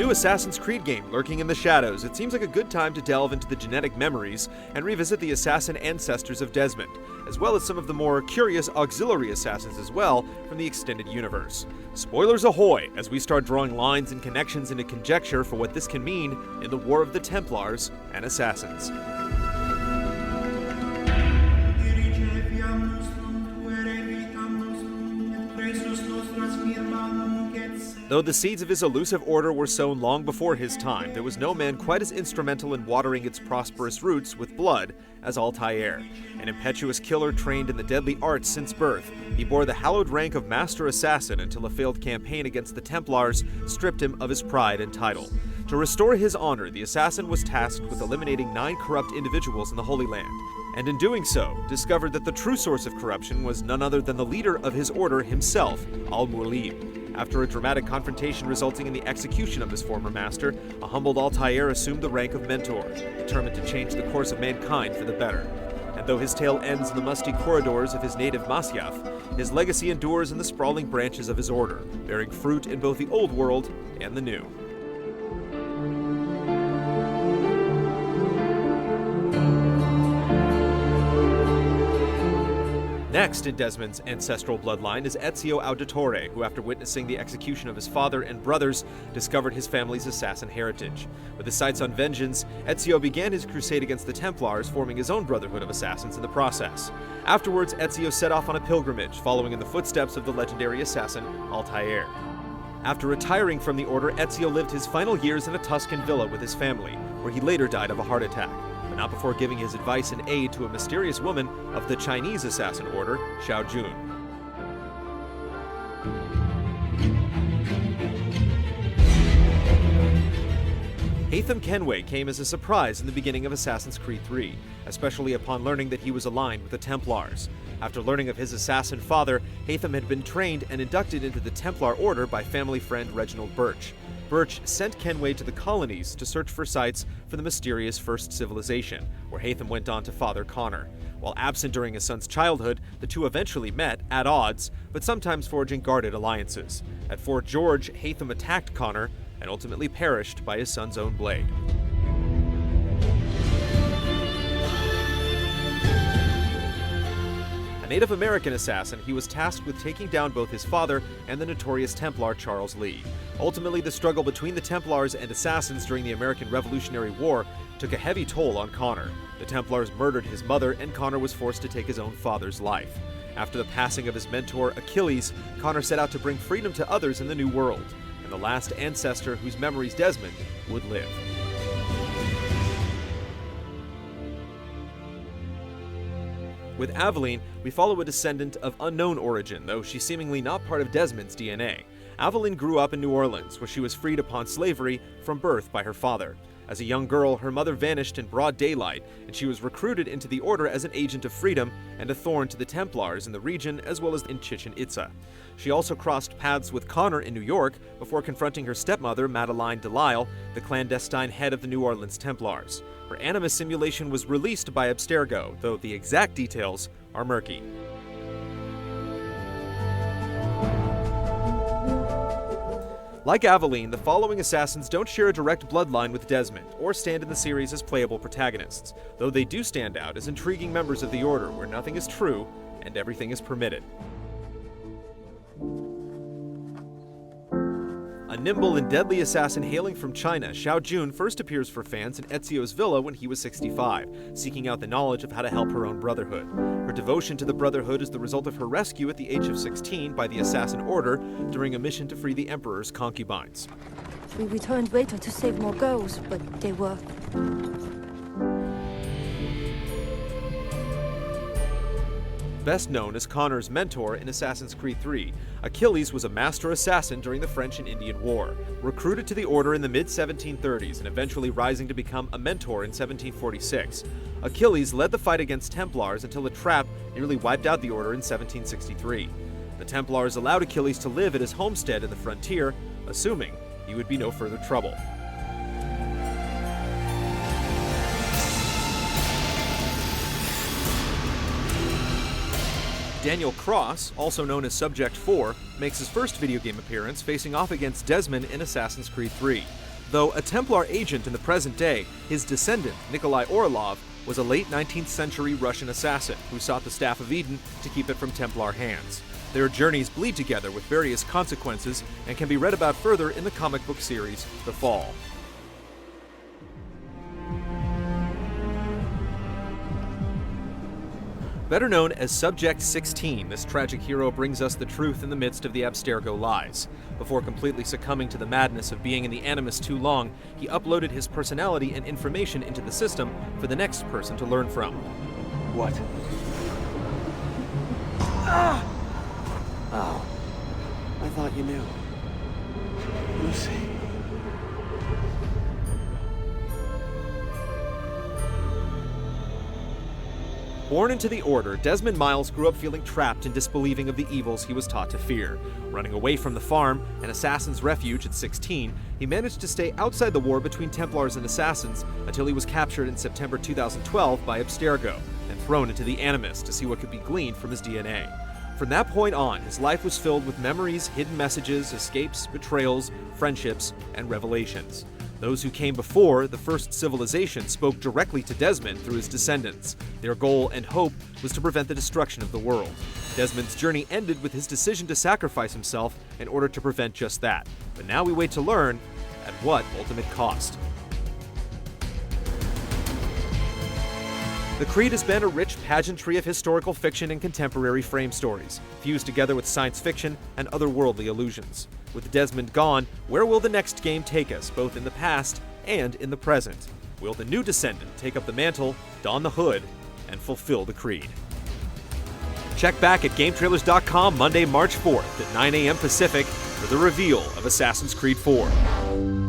new Assassin's Creed game lurking in the shadows, it seems like a good time to delve into the genetic memories and revisit the assassin ancestors of Desmond, as well as some of the more curious auxiliary assassins as well from the extended universe. Spoilers ahoy as we start drawing lines and connections into conjecture for what this can mean in the War of the Templars and Assassins. Though the seeds of his elusive order were sown long before his time, there was no man quite as instrumental in watering its prosperous roots with blood as Altair. An impetuous killer trained in the deadly arts since birth, he bore the hallowed rank of Master Assassin until a failed campaign against the Templars stripped him of his pride and title. To restore his honor, the assassin was tasked with eliminating 9 corrupt individuals in the Holy Land, and in doing so, discovered that the true source of corruption was none other than the leader of his order himself, Al-Mualim. After a dramatic confrontation resulting in the execution of his former master, a humbled Altair assumed the rank of mentor, determined to change the course of mankind for the better. And though his tale ends in the musty corridors of his native Masyaf, his legacy endures in the sprawling branches of his order, bearing fruit in both the old world and the new. Next in Desmond's ancestral bloodline is Ezio Auditore, who after witnessing the execution of his father and brothers, discovered his family's assassin heritage. With his sights on vengeance, Ezio began his crusade against the Templars, forming his own brotherhood of assassins in the process. Afterwards, Ezio set off on a pilgrimage, following in the footsteps of the legendary assassin Altair. After retiring from the order, Ezio lived his final years in a Tuscan villa with his family, where he later died of a heart attack, but not before giving his advice and aid to a mysterious woman of the Chinese assassin order, Xiao Jun. Haytham Kenway came as a surprise in the beginning of Assassin's Creed III, especially upon learning that he was aligned with the Templars. After learning of his assassin father, Haytham had been trained and inducted into the Templar Order by family friend Reginald Birch. Birch sent Kenway to the colonies to search for sites for the mysterious First Civilization, where Haytham went on to father Connor. While absent during his son's childhood, the two eventually met, at odds, but sometimes forging guarded alliances. At Fort George, Haytham attacked Connor and ultimately perished by his son's own blade. Native American assassin, he was tasked with taking down both his father and the notorious Templar Charles Lee. Ultimately, the struggle between the Templars and assassins during the American Revolutionary War took a heavy toll on Connor. The Templars murdered his mother, and Connor was forced to take his own father's life. After the passing of his mentor, Achilles, Connor set out to bring freedom to others in the New World, and the last ancestor whose memories Desmond would live. With Aveline, we follow a descendant of unknown origin, though she's seemingly not part of Desmond's DNA. Aveline grew up in New Orleans, where she was freed upon slavery from birth by her father. As a young girl, her mother vanished in broad daylight, and she was recruited into the order as an agent of freedom and a thorn to the Templars in the region as well as in Chichen Itza. She also crossed paths with Connor in New York before confronting her stepmother, Madeleine Delisle, the clandestine head of the New Orleans Templars. Her animus simulation was released by Abstergo, though the exact details are murky. Like Aveline, the following assassins don't share a direct bloodline with Desmond, or stand in the series as playable protagonists, though they do stand out as intriguing members of the Order where nothing is true and everything is permitted. A nimble and deadly assassin hailing from China, Xiao Jun first appears for fans in Ezio's villa when he was 65, seeking out the knowledge of how to help her own brotherhood. Her devotion to the Brotherhood is the result of her rescue at the age of 16 by the Assassin Order during a mission to free the Emperor's concubines. We returned later to save more girls, but they were... Best known as Connor's mentor in Assassin's Creed III, Achilles was a master assassin during the French and Indian War. Recruited to the Order in the mid-1730s and eventually rising to become a mentor in 1746, Achilles led the fight against Templars until a trap nearly wiped out the Order in 1763. The Templars allowed Achilles to live at his homestead in the frontier, assuming he would be no further trouble. Daniel Cross, also known as Subject 4, makes his first video game appearance facing off against Desmond in Assassin's Creed III. Though a Templar agent in the present day, his descendant, Nikolai Orlov, was a late 19th century Russian assassin who sought the Staff of Eden to keep it from Templar hands. Their journeys bleed together with various consequences and can be read about further in the comic book series, The Fall. Better known as Subject 16, this tragic hero brings us the truth in the midst of the Abstergo lies. Before completely succumbing to the madness of being in the Animus too long, he uploaded his personality and information into the system for the next person to learn from. What? Ah! Oh, I thought you knew. Lucy. Born into the Order, Desmond Miles grew up feeling trapped and disbelieving of the evils he was taught to fear. Running away from the farm, an assassin's refuge at 16, he managed to stay outside the war between Templars and assassins until he was captured in September 2012 by Abstergo and thrown into the Animus to see what could be gleaned from his DNA. From that point on, his life was filled with memories, hidden messages, escapes, betrayals, friendships, and revelations. Those who came before the first civilization spoke directly to Desmond through his descendants. Their goal and hope was to prevent the destruction of the world. Desmond's journey ended with his decision to sacrifice himself in order to prevent just that. But now we wait to learn at what ultimate cost. The Creed has been a rich pageantry of historical fiction and contemporary frame stories, fused together with science fiction and otherworldly illusions. With Desmond gone, where will the next game take us, both in the past and in the present? Will the new descendant take up the mantle, don the hood, and fulfill the Creed? Check back at GameTrailers.com Monday, March 4th at 9 a.m. Pacific for the reveal of Assassin's Creed 4.